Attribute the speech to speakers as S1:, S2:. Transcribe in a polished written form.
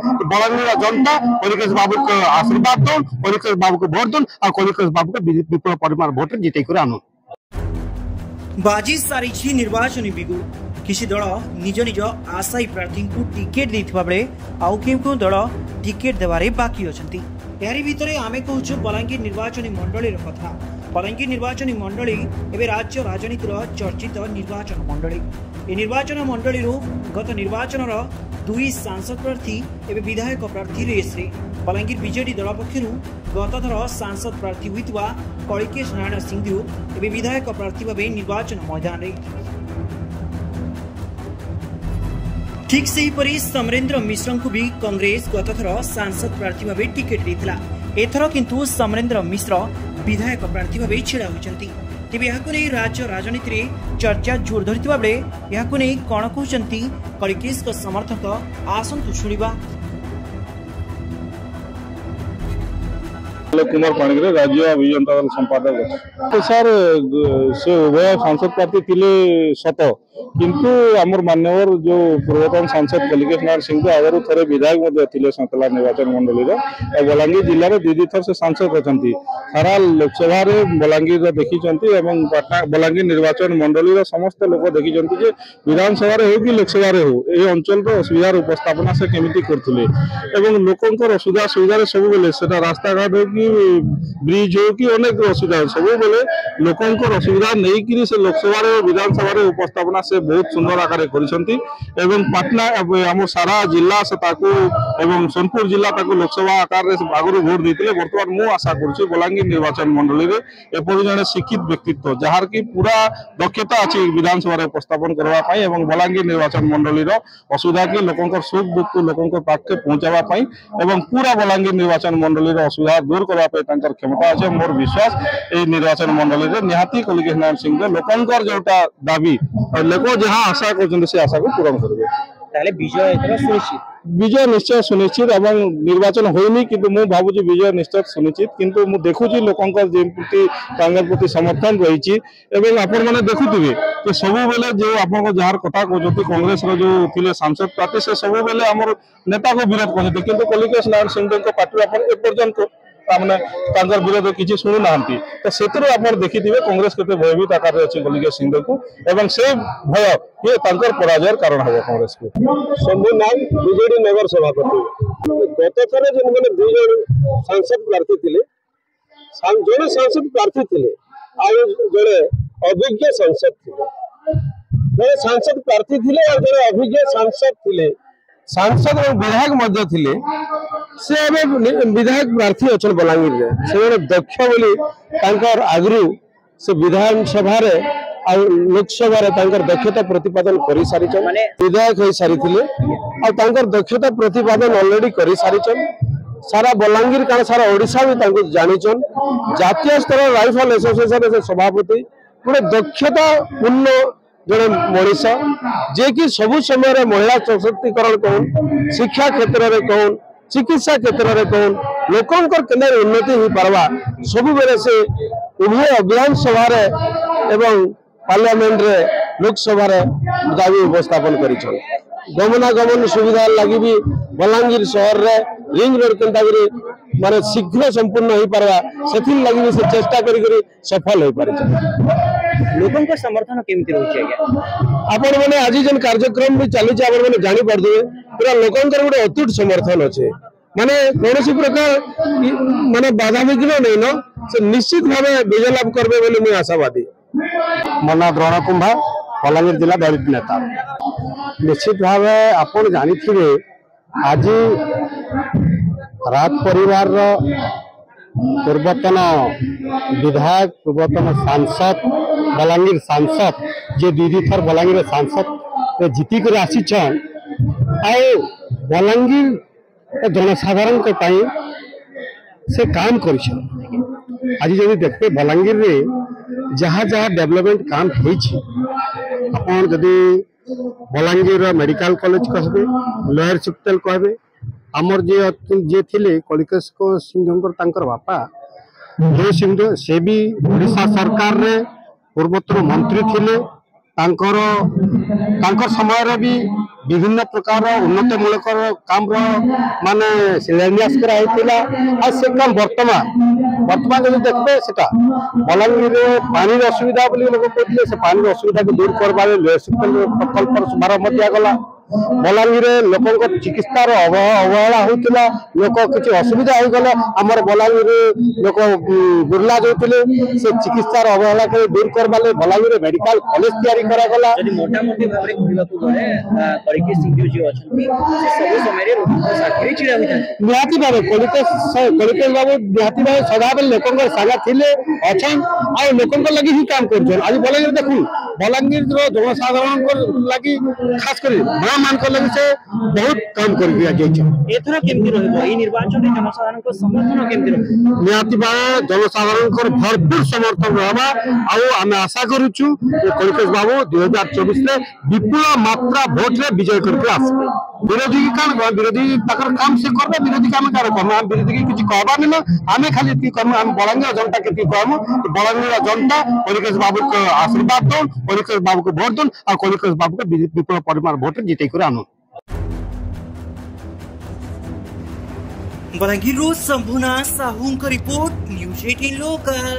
S1: बलांगीर जनता कलिकेश बाबू को आशीर्वाद दौन कलिकेश बाबू को भोट दौन और कलिकेश बाबू को विपुल परिमाण भोट जिते आनु
S2: बाजी सारी निर्वाचन बिगु किसी दल निज निज आशायी प्रार्थी को टिकेट देथिबा बेले आउ केउ दल टिकेट देवारे बाकी अछंती। यारी भितरे आमे कहूछु बलांगीर निर्वाचन मंडली कथा। बलांगीर निर्वाचन मंडली एवं राज्य राजनीतिर चर्चित निर्वाचन मंडली। ए निर्वाचन मंडली गत निर्वाचन दुई सांसद प्रार्थी एवं विधायक प्रार्थी रेस रे बलांगीर बीजेडी दल पक्षर गत थर सांसद प्रार्थी होइतबा कलिकेश नारायण सिंधु एवं विधायक प्रार्थी भाव निर्वाचन मैदान रे। ठीक सेहीपरि समरेन्द्र मिश्र को भी कांग्रेस गत थर सांसद प्रार्थी भाव टिकेट देथिला। एथर किंतु समरेन्द्र मिश्र विधायक प्रार्थी भाव छिड़ा होइचंती। तेबे याकु नै राज्य राजनीति रे चर्चा जोर धरिथिबा बेले याकु नै कोन कहउचंती कलिकेश को समर्थक आसंतु शुणिबा।
S3: कुमार पाणिग्रे राज्य अभियंता दल संपादक तो सर से उभय सांसद प्रार्थी थिले सत किंतु आमर मान्यवर जो पूर्वतन सांसद कलिकेश नारायण सिंह आगर थे विधायक थे संतला निर्वाचन मंडली बलांगीर जिले में दीदी थर से सांसद अच्छा सारा लोकसभा बलांगीर देखी बलांगीर निर्वाचन मंडली समस्त लोक देखी विधानसभा हो कि लोकसभा हो ये अंचल असुविधार उपस्थापना से केमिति करथुले एवं लोकंकर असुविधा सुविधा सब बेले सेटा रास्ता घाट हो कि ब्रिज हो कि अनेक असुविधा सब बेले लोकंकर असुविधा नहीं से लोकसभा विधानसभा उपस्थापना से बहुत सुंदर आकार करिसंती एवं पाटना आम सारा जिला से ताकू एवं सोनपुर जिला ताकू लोकसभा आकार रे आगु भोट देते बर्तमान मु आशा करुछि बलांगीर निर्वाचन मंडली रे एपरि जने शिक्षित व्यक्तित्व जहार की पूरा दक्षता अछि विधानसभा रे उपस्थापन करबा पई एवं बलांगीर निर्वाचन मंडली रो असुविधा के लोकंकर सुख दुख लोकंकर पाखे पहुंचाबा पई एवं पूरा बलांगीर निर्वाचन मंडली रो असुविधा दूर करबा पई तांकर क्षमता अछि। मोर विश्वास ए निर्वाचन मंडली रे निहाती कलिकेश नारायण सिंह लोकंकर जोटा दाबी लोक जहाँ आशा कर आशा को पूरण करेंगे विजय निश्चय सुनिश्चित एवं निर्वाचन होनी कि भावुँ विजय निश्चय सुनिश्चित किंतु मु देखुची लोकंकर प्रति समर्थन रही आपण मैंने देखुवे कि सब बेले जो आप जार कथा कहते कांग्रेस जो थे सांसद प्रार्थी से सब बेले आम नेता को विरोध करते किंतु कलिकेश नारायण सिंह पार्टी एपर्यंत तांकर विरोध किसी शुणु ना तो से देखिए कांग्रेस के भयभीत आकार अच्छे कलिकेश सिंह को एवं से भय ये पराजय कारण हम कांग्रेस को शंभु नाग बीजेडी नगर सभापति गत थर जो मैंने दुई जन सांसद प्रार्थी थे जड़े सांसद प्रार्थी थे जड़े अभिज्ञ सांसद थे जड़े सांसद प्रार्थी थे और जड़े अभिज्ञ सांसद थे सांसद और विधायक मध्य थिले से विधायक प्रार्थी अच्छा बलांगीर से दक्ष बोली आगु से विधानसभा लोकसभा दक्षता प्रतिपादन कर सारी विधायक हो सारी और दक्षता प्रतिपादन ऑलरेडी कर सारी सारा बलांगीर कारण सारा ओडिशा भी जानीचन जातीय स्तर राइफल एसोसिएशन सभापति गोटे दक्षता पूर्ण जड़े मनीष जे कि सबु समय महिला सशक्तिकरण कहून शिक्षा क्षेत्र में कहून चिकित्सा क्षेत्र में कहून लोकंकर केना उन्नति हो पारबा सब बेले से उभय विधानसभा एवं पार्लियामेंट रे लोकसभा दाबी उपस्थापन कर गमनागमन सुविधा लगी भी बलांगीर शहर रे रिंग रोड केनता माने शीघ्र संपूर्ण हो पारबा से लगी भी से चेष्टा करी सफल हो पारे लोगों का समर्थन केमती रही आपण मैंने आज जन कार्यक्रम भी चली मैंने जानी पारे पूरा लोकों गोटे अतुट समर्थन अच्छे माने कौन प्रकार माने बाधा विघ्न नहीं न से निश्चित भाव विजय लाभ करबे बोली मुझे आशावादी मना द्रोण कुंभा बलांगीर जिला दलित नेता निश्चित भाव आपण जानी आज राज परिवार पूर्वतन विधायक पूर्वतन सांसद बलांगीर सांसद जे दीदी थर बलांगीर सांसद जीतिक आसीछन बलांगीर जनसाधारण से काम कर आज जब देखते बलांगीर रे जहाँ जहाँ डेवलपमेंट काम होदी बलांगीर मेडिकल कॉलेज कहबे लोयर हॉस्पिटल कहबे आमर जे थे कलिकेश सिंह बापा जो सिंह से भी ओडिशा सरकार रे पूर्वोत्तर मंत्री थिले समय भी
S1: विभिन्न प्रकार उन्नतमूलक काम माने शिलान्यास कराइथिला आ से काम वर्तमान जो देखबे सेटा बलांगीर पानी असुविधा बोली लोग कहते से पानी असुविधा को दूर करबारे प्रकल्प शुभारंभ दिया गला बलांगीर लोक चिकित्सार अवहेला होता लोक किसी असुविधा हो गला आमर बलांगीर लोक बुर्ला जो से चिकित्सार अवहेला के दूर करबाले बलांगीर मेडिकल कॉलेज तैयारी करा गला
S2: यदि मोटा मोटी भाबरे कहबाकू गले कलिकेश सिंह जी अछंती सब समय रे लोक साथी छिड़ा होता
S1: निहाती भाबे कलिकेश बाबू निहाती भाबे सदाबेल लोकन सागा थिले अछन आ लोकन लगी ही काम करछन आज बलांगीर देखु बलांगीर जनसाधारण लगी खास कर मान को लगे से बहुत काम कर दिया जाइछे
S2: एथरा केमति रहबो ई निर्वाचन जनसाधारण को समर्थन केमति रहबो
S1: निहाती भाबे जनसाधारण को भरपूर समर्थन रहबा आ आमे आशा करूछु जे कलिकेश बाबू 2024 रे विपुल मात्रा वोट रे विजय करके आसबे विरोधी कान विरोधी तकर काम से करबे विरोधी काम कर हम विरोधी की कुछ कहबा न आमे खाली की करम हम बलांगीर जनता के की कहम बलांगीर जनता कलिकेश बाबू को आशीर्वाद दो कलिकेश बाबू को वोट दो और कलिकेश बाबू को विपुल परिमाण वोट जीते कर आनु
S2: Balangir Shambhunath Sahu report news 18 local.